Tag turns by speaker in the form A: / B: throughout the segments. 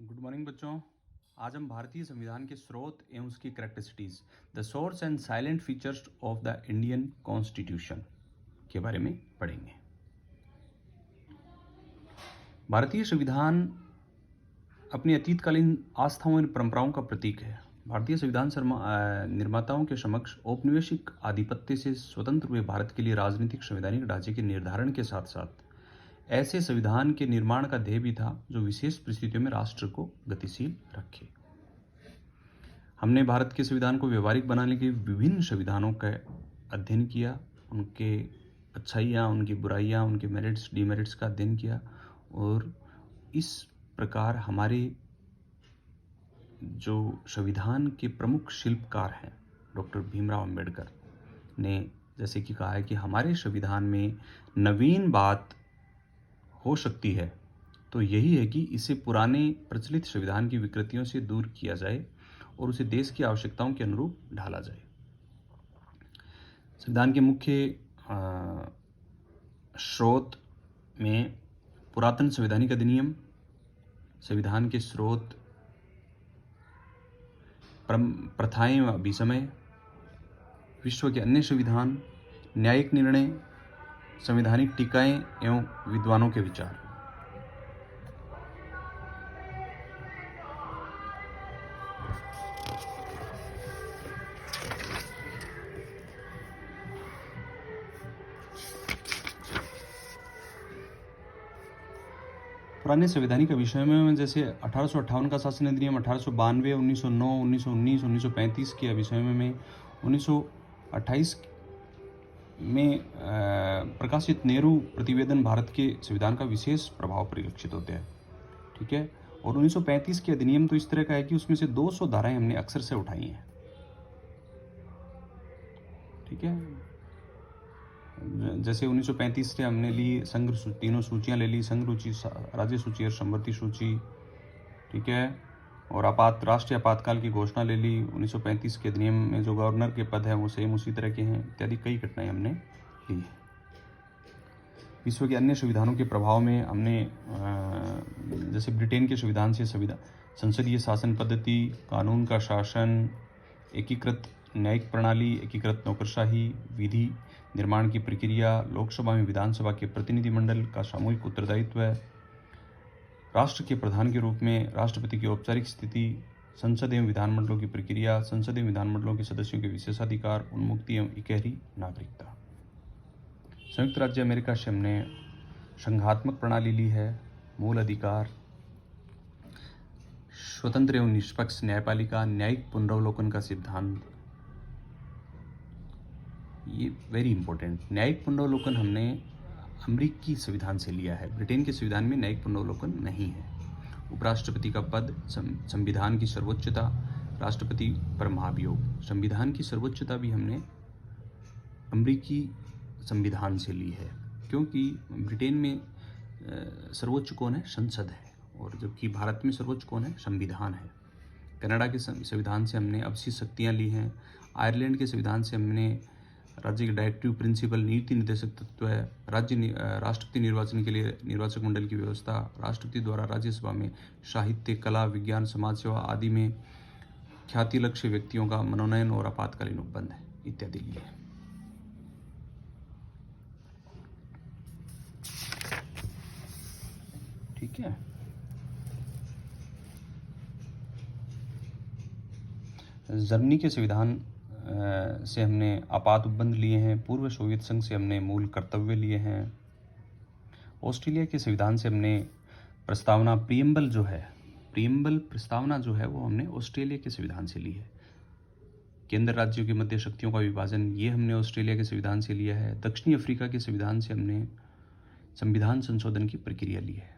A: Good morning बच्चों। आज हम भारतीय संविधान के स्रोत एवं उसकी characteristics, the source and salient features of the Indian constitution के बारे में पढ़ेंगे। भारतीय संविधान अपनी अतीतकालीन आस्थाओं और परंपराओं का प्रतीक है। भारतीय संविधान निर्माताओं के समक्ष औपनिवेशिक आधिपत्य से स्वतंत्र हुए भारत के लिए राजनीतिक संवैधानिक ढांचे के निर्धारण के साथ साथ ऐसे संविधान के निर्माण का ध्येय भी था जो विशेष परिस्थितियों में राष्ट्र को गतिशील रखे। हमने भारत के संविधान को व्यवहारिक बनाने के विभिन्न संविधानों का अध्ययन किया, उनके अच्छाइयाँ, उनकी बुराइयाँ, उनके मेरिट्स डिमेरिट्स का अध्ययन किया और इस प्रकार हमारे जो संविधान के प्रमुख शिल्पकार हैं डॉक्टर भीमराव अंबेडकर ने जैसे कि कहा है कि हमारे संविधान में नवीन बात हो सकती है तो यही है कि इसे पुराने प्रचलित संविधान की विकृतियों से दूर किया जाए और उसे देश की आवश्यकताओं के अनुरूप ढाला जाए। संविधान के मुख्य स्रोत में पुरातन संवैधानिक अधिनियम, संविधान के स्रोत, प्रथाएं व अभिसमय, विश्व के अन्य संविधान, न्यायिक निर्णय, संवैधानिक टीकाएं एवं विद्वानों के विचार। पुराने संवैधानिक विषयों में जैसे 1858 का शासन अधिनियम, 1892, 1909, 1919, 1935 के विषय में 1928 में प्रकाशित नेहरू प्रतिवेदन भारत के संविधान का विशेष प्रभाव परिलक्षित होते हैं। ठीक है। और 1935 के अधिनियम तो इस तरह का है कि उसमें से 200 धाराएं हमने अक्सर से उठाई हैं। ठीक है। जैसे 1935 से हमने ली संघ तीनों सूचियां ले ली, संघ सूची, राज्य सूची और समवर्ती सूची। ठीक है। और राष्ट्रीय आपातकाल की घोषणा ले ली। 1935 के अधिनियम में जो गवर्नर के पद हैं वो सेम उसी तरह के हैं, इत्यादि कई घटनाएं हमने ली है। विश्व के अन्य संविधानों के प्रभाव में हमने जैसे ब्रिटेन के संविधान से संसदीय शासन पद्धति, कानून का शासन, एकीकृत न्यायिक प्रणाली, एकीकृत नौकरशाही, विधि निर्माण की प्रक्रिया, लोकसभा में विधानसभा के प्रतिनिधिमंडल का सामूहिक उत्तरदायित्व, राष्ट्र के प्रधान के रूप में राष्ट्रपति की औपचारिक स्थिति, संसद एवं विधानमंडलों की प्रक्रिया, संसद एवं विधानमंडलों के सदस्यों के विशेषाधिकार, उन्मुक्ति एवं इकहरी नागरिकता। संयुक्त राज्य अमेरिका से हमने संघात्मक प्रणाली ली है, मूल अधिकार, स्वतंत्र एवं निष्पक्ष न्यायपालिका, न्यायिक पुनरावलोकन का सिद्धांत। ये वेरी इंपॉर्टेंट, न्यायिक पुनरावलोकन हमने अमेरिकी संविधान से लिया है। ब्रिटेन के संविधान में न्यायिक पुनरावलोकन नहीं है। उपराष्ट्रपति का पद, संविधान की सर्वोच्चता, राष्ट्रपति पर महाभियोग, संविधान की सर्वोच्चता भी हमने अमेरिकी संविधान से ली है, क्योंकि ब्रिटेन में सर्वोच्च कौन है? संसद है, और जबकि भारत में सर्वोच्च कौन है? संविधान है। कनाडा के संविधान से हमने अवशिष्ट शक्तियाँ ली हैं। आयरलैंड के संविधान से हमने राज्य के डायरेक्टिव प्रिंसिपल, नीति निर्देशक तत्व है, राष्ट्रपति निर्वाचन के लिए निर्वाचक मंडल की व्यवस्था, राष्ट्रपति द्वारा राज्यसभा में साहित्य, कला, विज्ञान, समाज सेवा आदि में ख्याति लक्ष्य व्यक्तियों का मनोनयन और आपातकालीन उपबंध है, इत्यादि लिए। ठीक है। जर्मनी के संविधान से हमने आपात उपबंध लिए हैं। पूर्व सोवियत संघ से हमने मूल कर्तव्य लिए हैं। ऑस्ट्रेलिया के संविधान से हमने प्रस्तावना, प्रीएम्बल प्रस्तावना जो है वो हमने ऑस्ट्रेलिया के संविधान से ली है। केंद्र राज्यों के मध्य शक्तियों का विभाजन, ये हमने ऑस्ट्रेलिया के संविधान से लिया है। दक्षिणी अफ्रीका के संविधान से हमने संविधान संशोधन की प्रक्रिया ली है।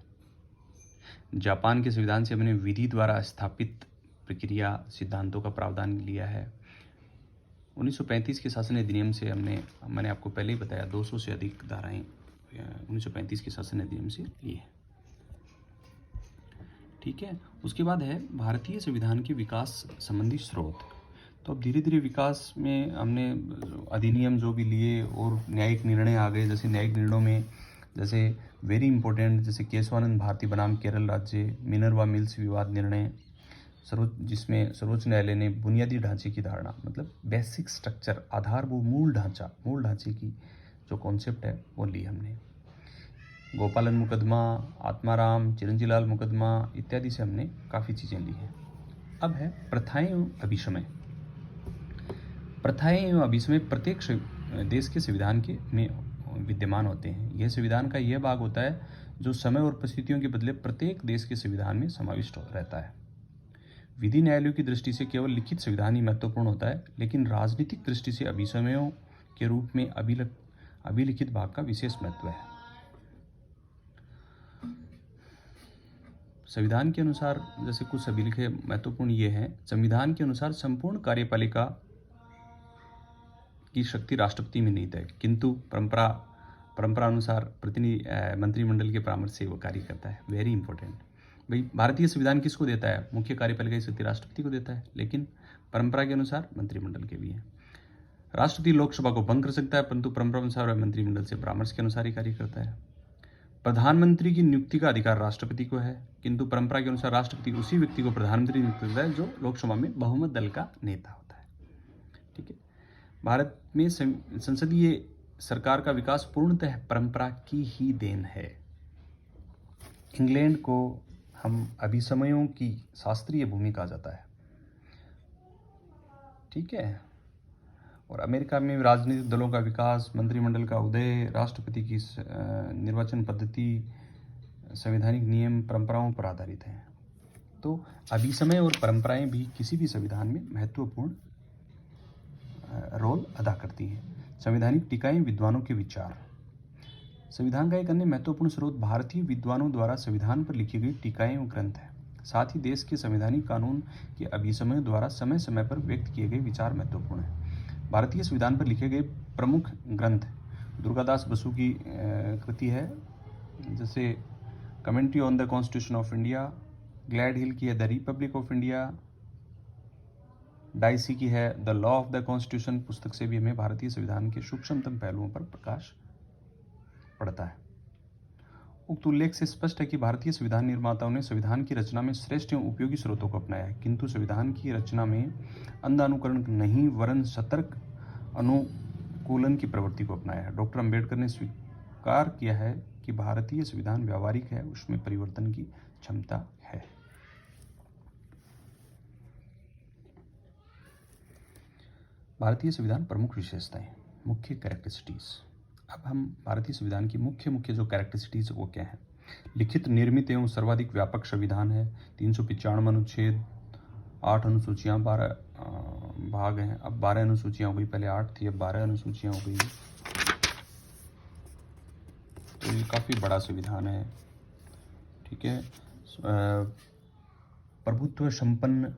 A: जापान के संविधान से हमने विधि द्वारा स्थापित प्रक्रिया सिद्धांतों का प्रावधान लिया है। 1935 के शासन अधिनियम से मैंने आपको पहले ही बताया, 200 से अधिक धाराएं 1935 के शासन अधिनियम से ली है। ठीक है। उसके बाद है भारतीय संविधान के विकास संबंधी स्रोत। तो अब धीरे धीरे विकास में हमने अधिनियम जो भी लिए और न्यायिक निर्णय आ गए। जैसे न्यायिक निर्णयों में जैसे वेरी इंपॉर्टेंट, जैसे केशवानंद भारती बनाम केरल राज्य, मिनर्वा मिल्स विवाद निर्णय, जिसमें सर्वोच्च न्यायालय ने बुनियादी ढांचे की धारणा, मतलब बेसिक स्ट्रक्चर, आधार, वो मूल ढांचे की जो कॉन्सेप्ट है वो ली हमने। गोपालन मुकदमा, आत्माराम, चिरंजीलाल मुकदमा इत्यादि से हमने काफ़ी चीज़ें ली हैं। अब है प्रथाएं एवं अभिसमय। प्रथाएं एवं अभिसमय प्रत्येक देश के संविधान के में विद्यमान होते हैं। यह संविधान का यह भाग होता है जो समय और परिस्थितियों के बदले प्रत्येक देश के संविधान में समाविष्ट रहता है। विधि न्यायालयों की दृष्टि से केवल लिखित संविधान ही महत्वपूर्ण होता है, लेकिन राजनीतिक दृष्टि से अभिसमयों के रूप में अभिलिखित भाग का विशेष महत्व है। संविधान के अनुसार जैसे कुछ अभिलेखे महत्वपूर्ण ये हैं, संविधान के अनुसार संपूर्ण कार्यपालिका की शक्ति राष्ट्रपति में निहित है, किंतु परंपरा अनुसार मंत्रिमंडल के परामर्श से वो कार्य करता है। वेरी इंपॉर्टेंट भाई, भारतीय संविधान किसको देता है? मुख्य कार्यपालिका की शक्ति राष्ट्रपति को देता है, लेकिन परंपरा के अनुसार मंत्रिमंडल के भी है। राष्ट्रपति लोकसभा को भंग कर सकता है, परंतु परंपरा अनुसार वह मंत्रिमंडल से परामर्श के अनुसार ही कार्य करता है। प्रधानमंत्री की नियुक्ति का अधिकार राष्ट्रपति को है, किंतु परंपरा के अनुसार राष्ट्रपति उसी व्यक्ति को प्रधानमंत्री नियुक्त करता है जो लोकसभा में बहुमत दल का नेता होता है। ठीक है। भारत में संसदीय सरकार का विकास पूर्णतः परंपरा की ही देन है। इंग्लैंड को हम अभिसमयों की शास्त्रीय भूमि कहा जाता है। ठीक है। और अमेरिका में राजनीतिक दलों का विकास, मंत्रिमंडल का उदय, राष्ट्रपति की निर्वाचन पद्धति, संवैधानिक नियम परंपराओं पर आधारित हैं। तो अभिसमय और परंपराएं भी किसी भी संविधान में महत्वपूर्ण रोल अदा करती हैं। संवैधानिक टीकाएं, विद्वानों के विचार। संविधान का एक अन्य महत्वपूर्ण स्रोत भारतीय विद्वानों द्वारा संविधान पर लिखी गई टीकाएं और ग्रंथ है। साथ ही देश के संवैधानिक कानून के अभिसमयों द्वारा समय समय पर व्यक्त किए गए विचार महत्वपूर्ण है। भारतीय संविधान पर लिखे गए प्रमुख ग्रंथ दुर्गादास बसु की कृति है, जैसे commentary on the constitution of India, Gledhill की है the republic of India, Dicey की है the law of the constitution. पुस्तक से भी हमें भारतीय संविधान के सूक्ष्मतम पहलुओं पर प्रकाश पड़ता है। उक्त उल्लेख से स्पष्ट है कि भारतीय संविधान निर्माताओं ने संविधान की रचना में श्रेष्ठ एवं उपयोगी स्रोतों को अपनाया है, किंतु संविधान की रचना में अंध अनुकरण नहीं वरन सतर्क अनुकूलन की प्रवृत्ति को अपनाया है। डॉक्टर अंबेडकर ने स्वीकार किया है कि भारतीय संविधान व्यावहारिक है, उसमें परिवर्तन की क्षमता है। भारतीय संविधान प्रमुख विशेषताएं, मुख्य कैरेक्टरिस्टिक्स। अब हम भारतीय संविधान की मुख्य जो कैरेक्टरिस्टिक्स वो क्या है? लिखित, निर्मित एवं सर्वाधिक व्यापक संविधान है। 395 अनुच्छेद, 8 अनुसूचियां, 12 भाग हैं। अब 12 अनुसूचियां हो गई, पहले 8 थी, अब 12 अनुसूचियां हो गई। तो ये काफ़ी बड़ा संविधान है। ठीक है। प्रभुत्व संपन्न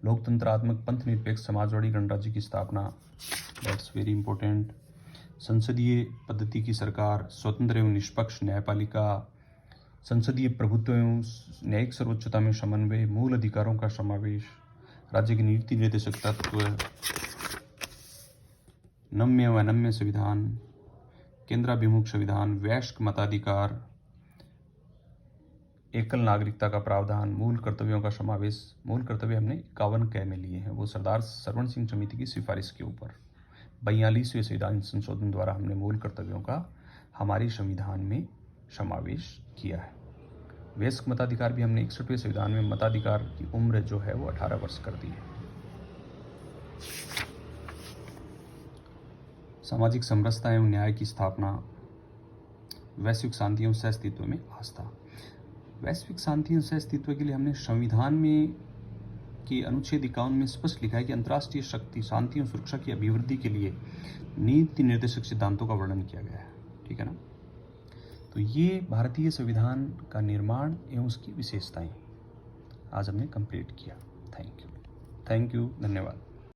A: लोकतंत्रात्मक पंथ निरपेक्ष समाजवादी गणराज्य की स्थापना, दैट्स वेरी इंपॉर्टेंट। संसदीय पद्धति की सरकार, स्वतंत्र एवं निष्पक्ष न्यायपालिका, संसदीय प्रभुत्व एवं न्यायिक सर्वोच्चता में समन्वय, मूल अधिकारों का समावेश, राज्य की नीति निर्देशक तत्व, नम्य एवं अनम्य संविधान, केंद्राभिमुख संविधान, वयस्क मताधिकार, एकल नागरिकता का प्रावधान, मूल कर्तव्यों का समावेश। मूल कर्तव्य हमने 51 क में लिए हैं, वो सरदार सरवण सिंह समिति की सिफारिश के ऊपर 42वें संविधान संशोधन द्वारा हमने मूल कर्तव्यों का हमारे संविधान में समावेश किया है। वयस्क मताधिकार भी हमने 61वें संविधान में मताधिकार की उम्र जो है वो 18 वर्ष कर दी है। सामाजिक समरसता एवं न्याय की स्थापना, वैश्विक शांति एवं सहअस्तित्व में आस्था। वैश्विक शांति एवं सहअस्तित्व के लिए हमने संविधान में कि अनुच्छेद 51 में स्पष्ट लिखा है कि अंतर्राष्ट्रीय शक्ति, शांति और सुरक्षा की अभिवृद्धि के लिए नीति निर्देशक सिद्धांतों का वर्णन किया गया है। ठीक है ना। तो ये भारतीय संविधान का निर्माण एवं उसकी विशेषताएं आज हमने कंप्लीट किया। थैंक यू, धन्यवाद।